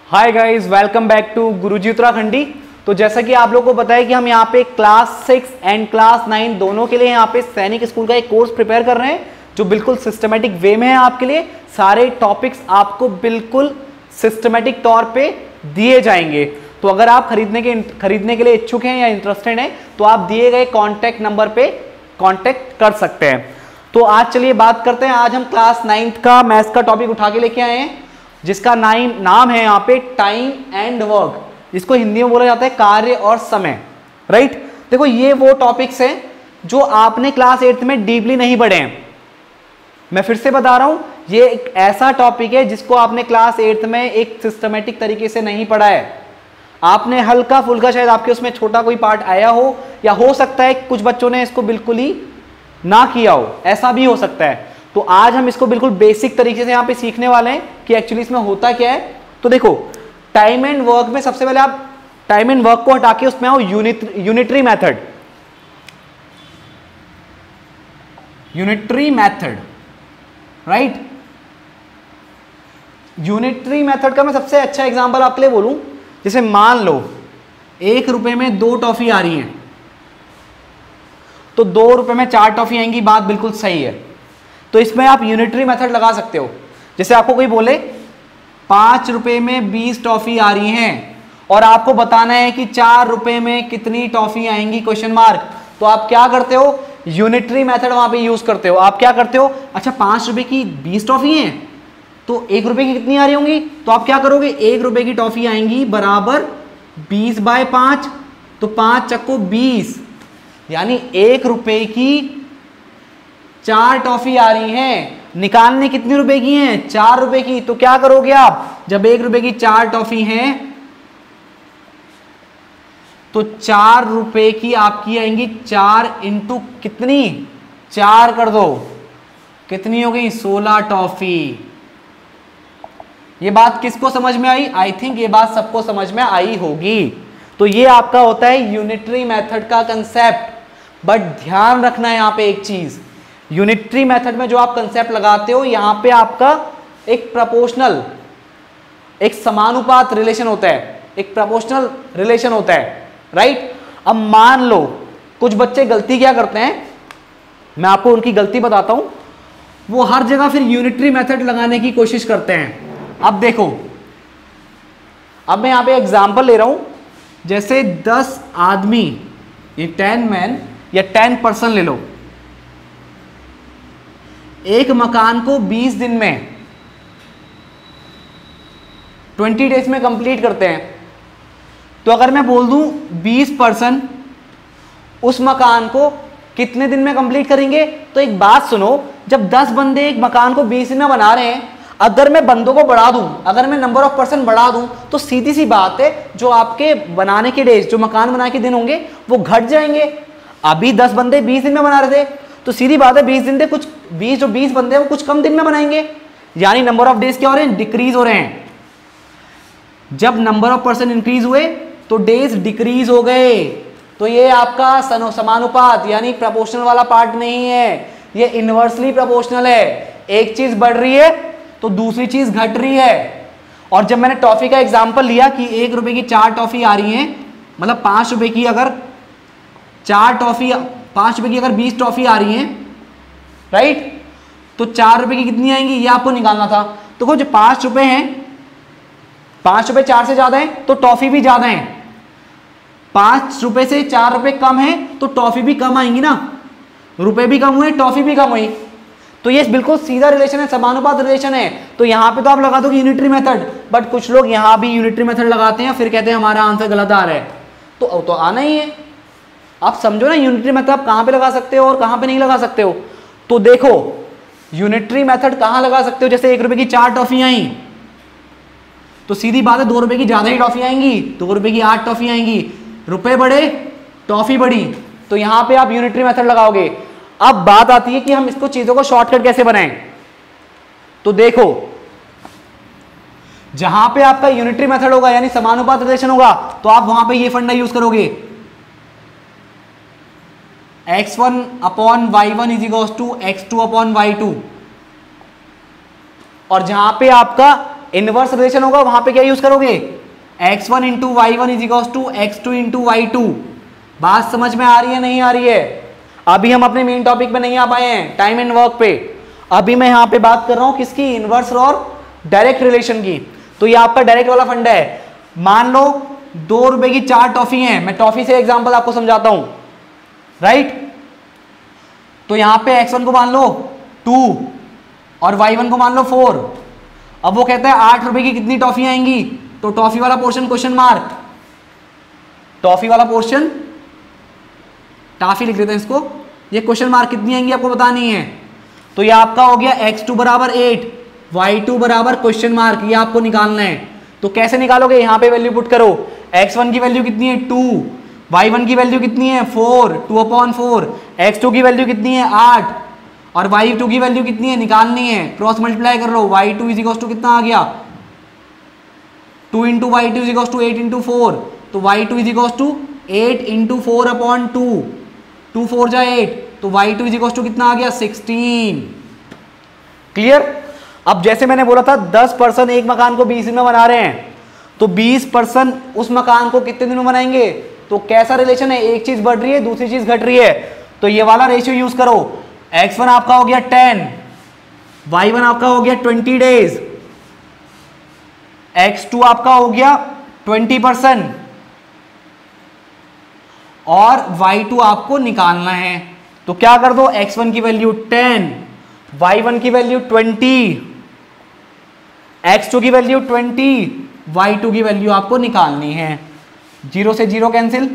Hi guys, welcome back to Guruji Uttarakhandi. तो जैसा कि आप लोगों को पता है कि हम यहाँ पे क्लास 6 एंड क्लास 9 दोनों के लिए यहाँ पे सैनिक स्कूल का एक कोर्स प्रिपेयर कर रहे हैं जो बिल्कुल सिस्टमेटिक वे में है। आपके लिए सारे टॉपिक्स आपको बिल्कुल सिस्टमेटिक तौर पे दिए जाएंगे। तो अगर आप खरीदने के लिए इच्छुक हैं या इंटरेस्टेड हैं तो आप दिए गए कॉन्टैक्ट नंबर पे कॉन्टैक्ट कर सकते हैं। तो आज चलिए बात करते हैं। आज हम क्लास 9 का मैथ्स का टॉपिक उठा के लेके आए हैं जिसका नाम है यहाँ पे टाइम एंड वर्क, जिसको हिंदी में बोला जाता है कार्य और समय। राइट, देखो ये वो टॉपिक्स हैं जो आपने क्लास 8 में डीपली नहीं पढ़े हैं। मैं फिर से बता रहा हूं, ये एक ऐसा टॉपिक है जिसको आपने क्लास 8 में एक सिस्टमेटिक तरीके से नहीं पढ़ा है। आपने हल्का फुल्का शायद आपके उसमें छोटा कोई पार्ट आया हो, या हो सकता है कुछ बच्चों ने इसको बिल्कुल ही ना किया हो, ऐसा भी हो सकता है। तो आज हम इसको बिल्कुल बेसिक तरीके से यहाँ पे सीखने वाले हैं कि एक्चुअली इसमें होता क्या है। तो देखो, टाइम एंड वर्क में सबसे पहले आप टाइम एंड वर्क को हटा के उसमें आओ unitary method. Unitary method, right. Unitary method का मैं सबसे अच्छा एग्जांपल आपके लिए बोलूं, जैसे मान लो 1 रुपए में 2 टॉफी आ रही हैं तो 2 रुपए में 4 टॉफी आएंगी। बात बिल्कुल सही है। तो इसमें आप यूनिटरी मेथड लगा सकते हो। जैसे आपको कोई बोले 5 रुपए में 20 टॉफी आ रही हैं और आपको बताना है कि 4 रुपए में कितनी टॉफी आएंगी, क्वेश्चन मार्क। तो आप क्या करते हो, यूनिटरी मेथड वहां पे यूज करते हो। आप क्या करते हो, अच्छा 5 रुपए की 20 टॉफी हैं तो 1 रुपए की कितनी आ रही होंगी, तो आप क्या करोगे, 1 रुपए की टॉफी आएंगी बराबर 20/5, तो 5 चक्को 20, यानी 1 रुपए की 4 टॉफी आ रही हैं। निकालने कितनी रुपए की हैं, 4 रुपए की। तो क्या करोगे आप, जब 1 रुपए की 4 टॉफी हैं तो 4 रुपए की आपकी आएंगी 4 इंटू कितनी, 4 कर दो, कितनी हो गई, 16 टॉफी। ये बात किसको समझ में आई? आई थिंक ये बात सबको समझ में आई होगी। तो ये आपका होता है यूनिटरी मेथड का कंसेप्ट। बट ध्यान रखना है यहाँ पे एक चीज, यूनिटरी मेथड में जो आप कंसेप्ट लगाते हो यहां पे आपका एक प्रोपोर्शनल, एक समानुपात रिलेशन होता है, एक प्रोपोर्शनल रिलेशन होता है। राइट। अब मान लो कुछ बच्चे गलती क्या करते हैं, मैं आपको उनकी गलती बताता हूं। वो हर जगह फिर यूनिटरी मेथड लगाने की कोशिश करते हैं। अब देखो, अब मैं यहां पे एग्जांपल ले रहा हूं, जैसे 10 आदमी, ये 10 मैन या 10 पर्सन ले लो, एक मकान को 20 दिन में 20 डेज में कंप्लीट करते हैं। तो अगर मैं बोल दूं 20 पर्सन उस मकान को कितने दिन में कंप्लीट करेंगे, तो एक बात सुनो, जब 10 बंदे एक मकान को 20 दिन में बना रहे हैं, अगर मैं बंदों को बढ़ा दूं, अगर मैं नंबर ऑफ पर्सन बढ़ा दूं, तो सीधी सी बात है जो आपके बनाने के डेज, जो मकान बनाने के दिन होंगे वो घट जाएंगे। अभी 10 बंदे 20 दिन में बना रहे थे, तो सीधी बात है 20 दिन थे, कुछ 20 बंदे हैं वो कुछ कम दिन में बनाएंगे, यानी नंबर ऑफ डेज क्या हो रहे हैं, डिक्रीज हो रहे हैं। जब नंबर ऑफ पर्सन इंक्रीज हुए तो डेज डिक्रीज हो गए। तो ये आपका समानुपात यानी प्रोपोर्शनल वाला पार्ट नहीं है, ये इनवर्सली प्रोपोर्शनल है। एक चीज बढ़ रही है तो दूसरी चीज घट रही है। और जब मैंने टॉफी का एग्जांपल लिया कि 1 रुपए की 4 टॉफी आ रही हैं, मतलब 5 रुपए की अगर 4 टॉफी, 5 रुपए की अगर 20 टॉफी आ रही हैं, राइट, तो 4 रुपए की कितनी आएंगी, ये आपको निकालना था। तो जो 5 रुपए हैं, 5 रुपए 4 से ज्यादा है तो टॉफी भी ज्यादा है। 5 रुपए से 4 रुपए कम है तो टॉफी भी कम आएंगी ना, रुपए भी कम हुए टॉफी भी कम हुई। तो ये बिल्कुल सीधा रिलेशन है, समानुपात रिलेशन है। तो यहां पे तो आप लगा दो यूनिटरी मेथड, बट कुछ लोग यहां भी यूनिटरी मेथड लगाते हैं, फिर कहते हैं हमारा आंसर गलत आ रहा है। तो आना ही है। आप समझो ना यूनिटरी मेथड आप कहां पे लगा सकते हो और कहां पे नहीं लगा सकते हो। तो देखो यूनिटरी मेथड कहां लगा सकते हो, जैसे 1 रुपए की 4 टॉफी आई तो सीधी बात है 2 रुपए की ज्यादा ही टॉफी आएंगी, 2 रुपए की 8 टॉफी आएंगी, रुपए बढ़े टॉफी बढ़ी, तो यहां पे आप यूनिटरी मेथड लगाओगे। अब बात आती है कि हम इसको चीजों को शॉर्टकट कैसे बनाएं। तो देखो जहां पे आपका यूनिटरी मेथड होगा यानी समानुपात रिलेशन होगा, तो आप वहां पे ये फंडा यूज करोगे, x1/y1 = x2/y2। और जहां पे आपका इनवर्स रिलेशन होगा वहां पे क्या यूज करोगे, x1 into y one is equal to x2 into y2। बात समझ में आ रही है नहीं आ रही है? अभी हम अपने मेन टॉपिक पे नहीं आ पाए हैं, टाइम एंड वर्क पे। अभी मैं यहां पे बात कर रहा हूं किसकी, इनवर्स और डायरेक्ट रिलेशन की। तो ये आपका डायरेक्ट वाला फंडा है। मान लो 2 रुपए की 4 टॉफी हैं, मैं टॉफी से एग्जांपल आपको समझाता हूं, राइट। तो यहां पे x1 को मान लो 2 और y1 को मान लो 4। अब वो कहता है 8 रुपए की कितनी टॉफी आएंगी, तो टॉफी वाला पोर्शन क्वेश्चन मार्क, टॉफी वाला पोर्शन टॉफी लिख देते हैं इसको, ये क्वेश्चन मार्क कितनी आएंगी आपको बतानी है। तो ये आपका हो गया x2 बराबर 8, y2 बराबर क्वेश्चन मार्क, ये आपको निकालना है। तो कैसे निकालोगे, यहां पे वैल्यू पुट करो, x1 की वैल्यू कितनी है 2, y1 की वैल्यू कितनी है 4, 2/4, x2 की वैल्यू कितनी है 8 और y2 की वैल्यू कितनी है निकालनी है, क्रॉस मल्टीप्लाई कर लो, y2 इज इक्वल टू कितना आ गया 2 into y2 is equal to 8 into 4, तो y2 is equal to 8 into 4/2, 2 4 जा 8, तो y2 इज इक्वल टू कितना आ गया 16। क्लियर? अब जैसे मैंने बोला था 10 पर्सन एक मकान को 20 दिन में बना रहे हैं, तो 20 पर्सन उस मकान को कितने दिन में बनाएंगे, तो कैसा रिलेशन है, एक चीज बढ़ रही है दूसरी चीज घट रही है, तो ये वाला रेशियो यूज करो। x1 आपका हो गया 10, y1 आपका हो गया 20 डेज, x2 आपका हो गया 20% और y2 आपको निकालना है। तो क्या कर दो, x1 की वैल्यू 10, y1 की वैल्यू 20, x2 की वैल्यू 20, y2 की वैल्यू आपको निकालनी है। 0 से 0 कैंसिल,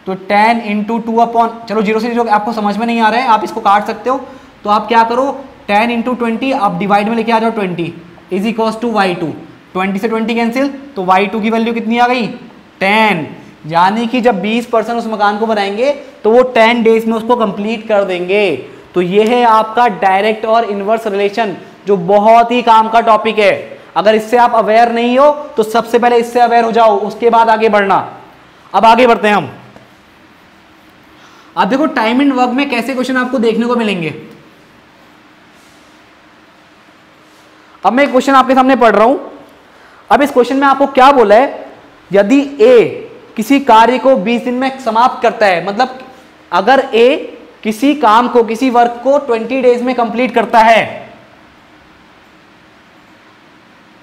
तो 10 इंटू 2 चलो 0 से 0 आपको समझ में नहीं आ रहा है, आप इसको काट सकते हो। तो आप क्या करो, 10 इंटू 20 आप डिवाइड में लेके आ जाओ 20 इज इक्वल टू y2, 20 से 20 कैंसिल, तो y2 की वैल्यू कितनी आ गई 10। यानी कि जब 20% उस मकान को बनाएंगे तो वो 10 डेज में उसको कंप्लीट कर देंगे। तो ये है आपका डायरेक्ट और इनवर्स रिलेशन, जो बहुत ही काम का टॉपिक है। अगर इससे आप अवेयर नहीं हो तो सबसे पहले इससे अवेयर हो जाओ, उसके बाद आगे बढ़ना। अब आगे बढ़ते हैं हम। अब देखो टाइम एंड वर्क में कैसे क्वेश्चन आपको देखने को मिलेंगे। अब मैं एक क्वेश्चन आपके सामने पढ़ रहा हूं। अब इस क्वेश्चन में आपको क्या बोला है, यदि ए किसी कार्य को 20 दिन में समाप्त करता है, मतलब अगर ए किसी काम को, किसी वर्क को 20 डेज में कंप्लीट करता है,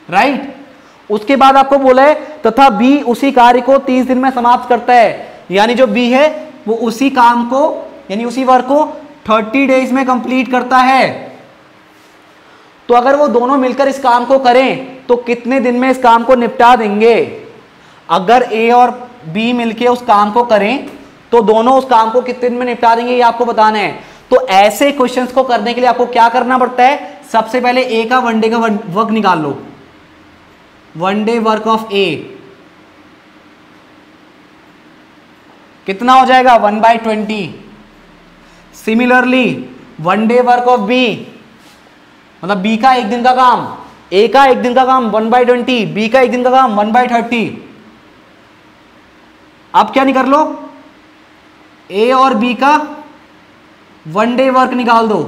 राइट। उसके बाद आपको बोला है तथा बी उसी कार्य को 30 दिन में समाप्त करता है, यानी जो बी है वो उसी काम को, यानी उसी वर्क को 30 डेज में कंप्लीट करता है। तो अगर वो दोनों मिलकर इस काम को करें तो कितने दिन में इस काम को निपटा देंगे। अगर ए और बी मिलकर उस काम को करें तो दोनों उस काम को कितने दिन में निपटा देंगे, ये आपको बताना है। तो ऐसे क्वेश्चंस को करने के लिए आपको क्या करना पड़ता है, सबसे पहले ए का वन डे का वर्क निकाल लो, one day work of A कितना हो जाएगा 1/20। Similarly one day work of B, मतलब बी का एक दिन का काम, ए का एक दिन का काम 1/20, बी का एक दिन का काम 1/30। अब क्या निकाल लो, ए और बी का वन डे वर्क निकाल दो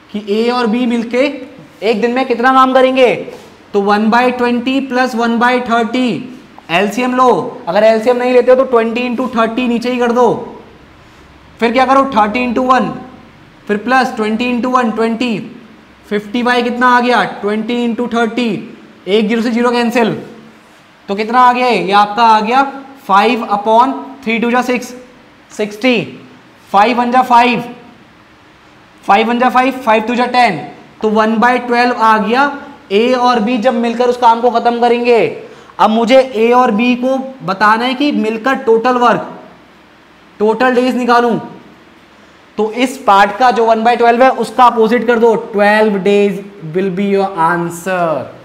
कि ए और बी मिलके एक दिन में कितना काम करेंगे। तो 1/20 प्लस 1/30 एलसीएम लो। अगर एलसीएम नहीं लेते हो तो 20 इंटू 30 नीचे ही कर दो। फिर क्या करो 30 इंटू 1, फिर प्लस 20 इंटू 1 20, 50 बाई कितना आ गया 20 इंटू 30, एक 0 से 0 कैंसिल, तो कितना आ गया, ये आपका आ गया 5/3 2 जा 6, 60, 5 1 जा 5, 5 1 जा 5, 5 2 जा 10, तो 1/12 आ गया। ए और बी जब मिलकर उस काम को खत्म करेंगे, अब मुझे ए और बी को बताना है कि मिलकर टोटल वर्क, टोटल डेज निकालूं। तो इस पार्ट का जो 1/12 है उसका अपोजिट कर दो, 12 days will be your answer.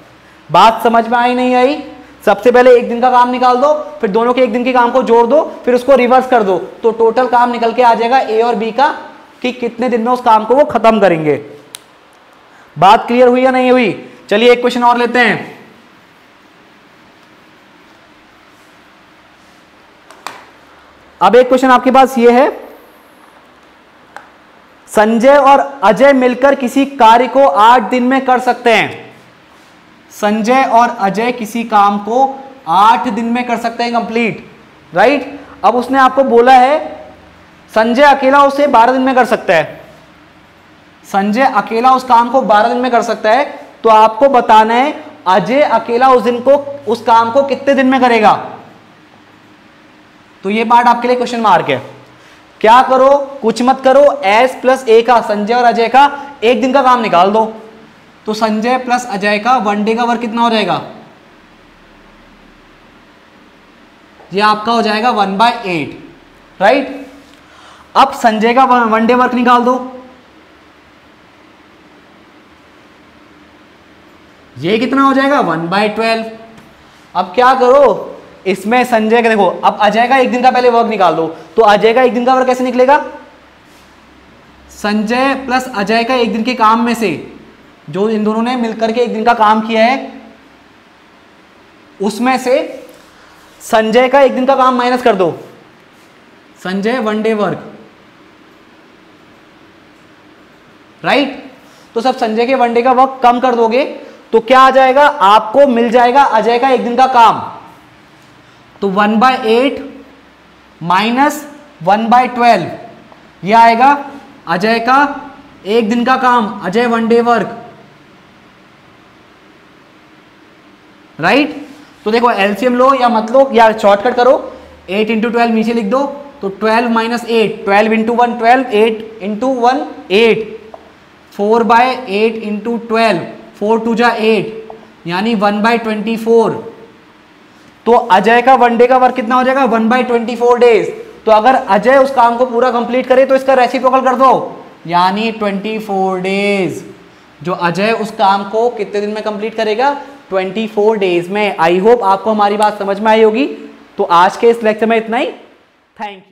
बात समझ में आई नहीं आई? सबसे पहले एक दिन का काम निकाल दो, फिर दोनों के एक दिन के काम को जोड़ दो, फिर उसको रिवर्स कर दो, तो टोटल काम निकल के आ जाएगा ए और बी का कि कितने दिन में उस काम को वो खत्म करेंगे। बात क्लियर हुई या नहीं हुई? चलिए एक क्वेश्चन और लेते हैं। अब एक क्वेश्चन आपके पास ये है, संजय और अजय मिलकर किसी कार्य को 8 दिन में कर सकते हैं। संजय और अजय किसी काम को 8 दिन में कर सकते हैं कंप्लीट, राइट। अब उसने आपको बोला है संजय अकेला उसे 12 दिन में कर सकता है, संजय अकेला उस काम को 12 दिन में कर सकता है, तो आपको बताना है अजय अकेला उस काम को कितने दिन में करेगा। तो ये पार्ट आपके लिए क्वेश्चन मार्क है। क्या करो, कुछ मत करो, एस प्लस ए का, संजय और अजय का 1 दिन का काम निकाल दो, तो संजय प्लस अजय का 1 डे का वर्क कितना हो जाएगा, ये आपका हो जाएगा 1/8, राइट। अब संजय का 1 डे वर्क निकाल दो, ये कितना हो जाएगा 1/12। अब क्या करो, इसमें संजय का देखो, अब अजय का 1 दिन का पहले वर्क निकाल दो, तो अजय का 1 दिन का वर्क कैसे निकलेगा, संजय प्लस अजय का 1 दिन के काम में से जो इन दोनों ने मिलकर के 1 दिन का काम किया है उसमें से संजय का 1 दिन का काम माइनस कर दो, संजय 1 डे वर्क, राइट। तो सब संजय के 1 डे का वर्क कम कर दोगे तो क्या आ जाएगा, आपको मिल जाएगा अजय का 1 दिन का काम, तो 1/8 माइनस 1/12 यह आएगा अजय का 1 दिन का काम, अजय 1 डे वर्क, राइट। तो देखो एलसीएम लो या मत लो या शॉर्टकट करो, 8 × 12 नीचे लिख दो, तो 12 - 8, 12 × 1 12, 8 × 1 8, 4/8 × 12, 4 × 2 = 8, यानी 1/24। तो अजय का 1 डे का वर्क कितना हो जाएगा 1/24 डेज। तो अगर अजय उस काम को पूरा कंप्लीट करे तो इसका रेसिप्रोकल कर दो, यानी 24 डेज। जो अजय उस काम को कितने दिन में कंप्लीट करेगा, 24 डेज में। आई होप आपको हमारी बात समझ में आई होगी। तो आज के इस लेक्चर में इतना ही। Thank you.